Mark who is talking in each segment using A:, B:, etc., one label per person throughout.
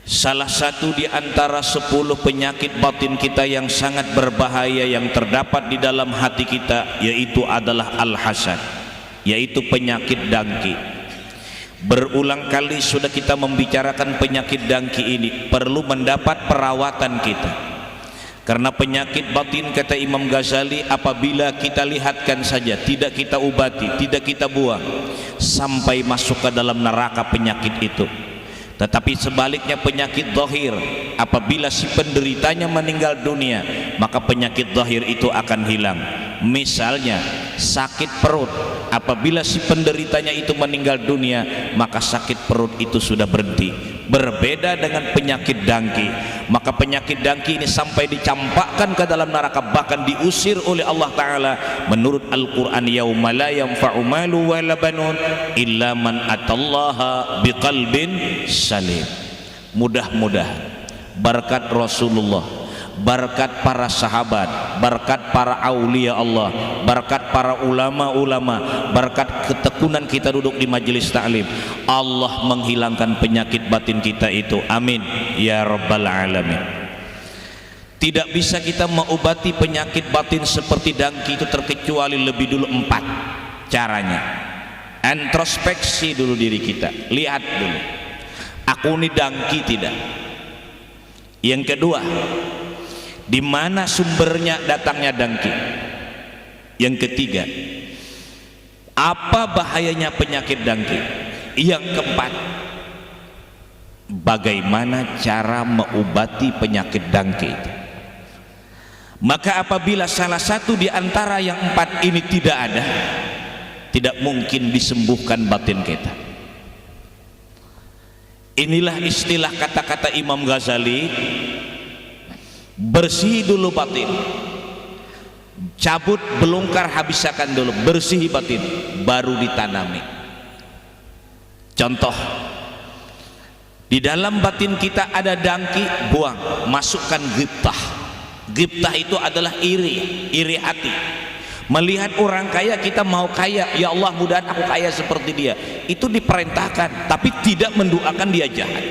A: Salah satu di antara 10 penyakit batin kita yang sangat berbahaya yang terdapat di dalam hati kita, yaitu adalah al-hasad, yaitu penyakit dengki. Berulang kali sudah kita membicarakan penyakit dengki ini perlu mendapat perawatan kita, karena penyakit batin, kata Imam Ghazali, apabila kita lihatkan saja, tidak kita obati, tidak kita buang, sampai masuk ke dalam neraka penyakit itu. Tetapi sebaliknya penyakit zahir, apabila si penderitanya meninggal dunia, maka penyakit zahir itu akan hilang. Misalnya sakit perut, apabila si penderitanya itu meninggal dunia, maka sakit perut itu sudah berhenti. Berbeda dengan penyakit dengki, maka penyakit dengki ini sampai dicampakkan ke dalam neraka, bahkan diusir oleh Allah Ta'ala. Menurut Al-Quran, yauma la yanfa'u malu wa la banun illa man atallaha biqalbin salim. Mudah-mudahan berkat Rasulullah, berkat para sahabat, berkat para aulia Allah, berkat para ulama-ulama, berkat ketekunan kita duduk di majelis ta'lim, Allah menghilangkan penyakit batin kita itu. Amin ya rabbal alamin. Tidak bisa kita mengobati penyakit batin seperti dengki itu terkecuali lebih dulu 4 caranya. Introspeksi dulu diri kita, lihat dulu, aku ini dengki tidak. Yang kedua, di mana sumbernya datangnya dengki. Yang ketiga, apa bahayanya penyakit dengki. Yang keempat, bagaimana cara mengobati penyakit dengki itu. Maka apabila salah satu di antara yang 4 ini tidak ada, tidak mungkin disembuhkan batin kita. Inilah istilah kata-kata Imam Ghazali, bersih dulu batin, cabut belungkar habiskan dulu, bersih batin, baru ditanami. Contoh, di dalam batin kita ada dengki, buang, masukkan ghibtah. Ghibtah itu adalah iri hati. Melihat orang kaya, kita mau kaya, ya Allah mudahan aku kaya seperti dia. Itu diperintahkan, tapi tidak mendoakan dia jahat.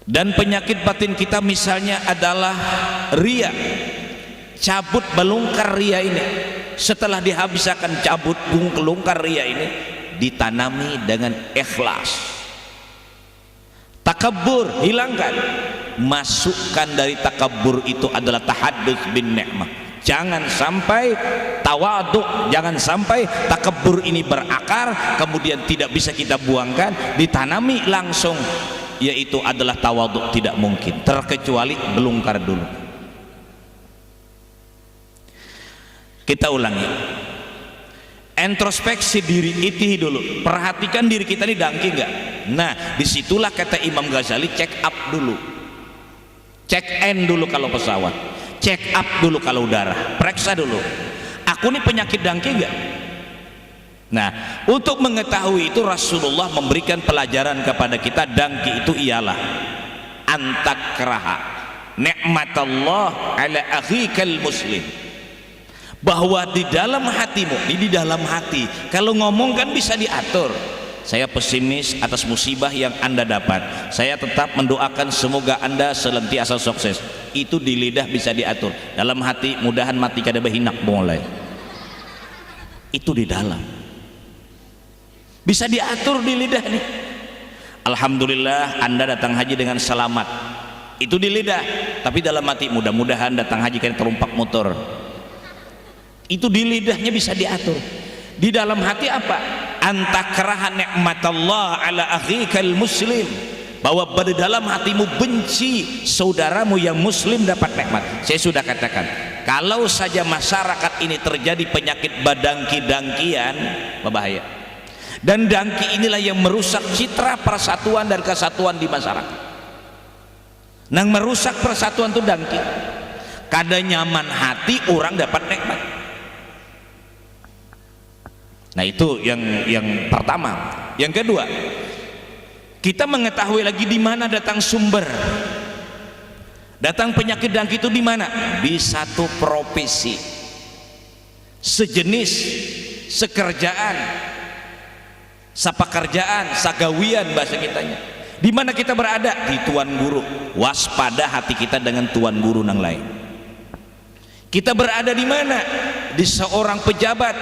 A: Dan penyakit batin kita misalnya adalah ria, cabut belungkar ria ini. Setelah dihabiskan cabut belungkar ria ini, ditanami dengan ikhlas. Takabur, hilangkan. Masukkan dari takabur itu adalah tahaddus bin ni'mah. Jangan sampai tawaduk, jangan sampai takabur ini berakar kemudian tidak bisa kita buangkan, ditanami langsung, yaitu adalah tawaduk. Tidak mungkin, terkecuali belungkar dulu. Kita ulangi, introspeksi diri itu dulu, perhatikan diri kita ini dengki enggak. Nah, disitulah kata Imam Ghazali, check up dulu, check in dulu kalau pesawat, check up dulu kalau udara, periksa dulu, aku ini penyakit dengki enggak. Nah, untuk mengetahui itu Rasulullah memberikan pelajaran kepada kita. Dengki itu ialah antakraha nikmatallah ala akhikal muslim, bahwa di dalam hatimu, di dalam hati, kalau ngomong kan bisa diatur. Saya pesimis atas musibah yang Anda dapat, saya tetap mendoakan semoga Anda senantiasa sukses. Itu di lidah bisa diatur. Dalam hati, mudahan mati kada behinak mulai. Itu di dalam bisa diatur di lidah nih. Alhamdulillah Anda datang haji dengan selamat, itu di lidah. Tapi dalam hati, mudah-mudahan datang haji kayak terumpak motor. Itu di lidahnya bisa diatur. Di dalam hati apa? Antakraha nikmatallah ala akhikal muslim, bahwa pada dalam hatimu benci saudaramu yang muslim dapat nikmat. Saya sudah katakan, kalau saja masyarakat ini terjadi penyakit badangki-dangkian, berbahaya. Dan dangki inilah yang merusak citra persatuan dan kesatuan di masyarakat. Nang merusak persatuan itu dangki. Kada nyaman hati orang dapat nikmat. Nah, itu yang pertama. Yang kedua, kita mengetahui lagi di mana datang sumber. Datang penyakit dengki itu di mana? Di satu profesi, sejenis, sekerjaan, sapakarjaan, sagawian bahasa kitanya. Di mana kita berada? Di tuan guru. Waspada hati kita dengan tuan guru nang lain. Kita berada di mana? Di seorang pejabat,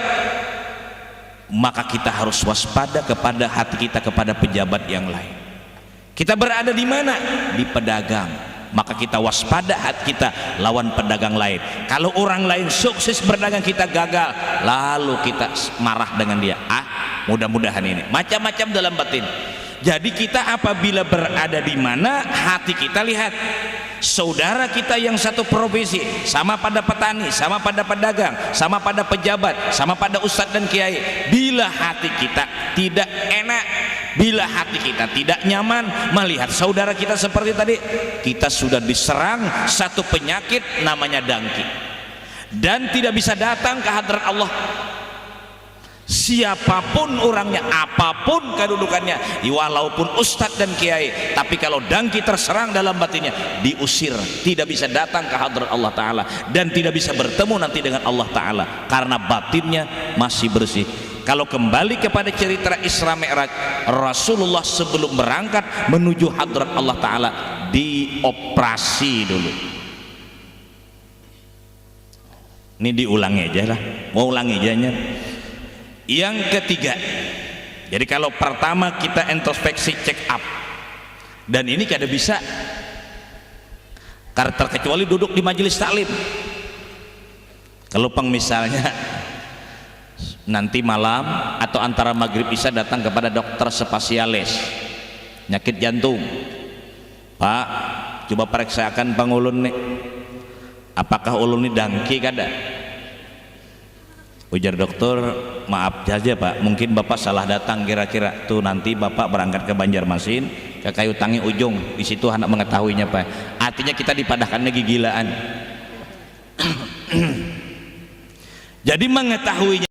A: maka kita harus waspada kepada hati kita kepada pejabat yang lain. Kita berada di mana? Di pedagang, maka kita waspada hati kita lawan pedagang lain. Kalau orang lain sukses berdagang, kita gagal, lalu kita marah dengan dia. Mudah-mudahan ini macam-macam dalam batin. Jadi kita apabila berada di mana, hati kita lihat saudara kita yang satu profesi, sama pada petani, sama pada pedagang, sama pada pejabat, sama pada ustadz dan kiai. Bila hati kita tidak enak, bila hati kita tidak nyaman melihat saudara kita seperti tadi, kita sudah diserang satu penyakit namanya dangki, dan tidak bisa datang ke hadrat Allah. Siapapun orangnya, apapun kedudukannya, walaupun ustadz dan kiai, tapi kalau dangki terserang dalam batinnya, diusir, tidak bisa datang ke hadrat Allah Ta'ala, dan tidak bisa bertemu nanti dengan Allah Ta'ala karena batinnya masih bersih. Kalau kembali kepada cerita Isra Mi'raj, Rasulullah sebelum berangkat menuju hadrat Allah Ta'ala dioperasi dulu. Ini diulangi aja lah, mau ulangi aja. Yang ketiga, jadi kalau pertama kita introspeksi, check up, dan ini kada bisa terkecuali duduk di majelis taklim. Kalau misalnya nanti malam atau antara maghrib isya datang kepada dokter spesialis penyakit jantung, Pak, coba periksakan bang ulun nih, apakah ulun ini dangki kada? Ujar dokter, maaf saja Pak, mungkin Bapak salah datang kira-kira. Tuh nanti Bapak berangkat ke Banjarmasin, ke Kayu Tangi Ujung, di situ anak mengetahuinya Pak. Artinya kita dipadahkan lagi gilaan. Jadi mengetahuinya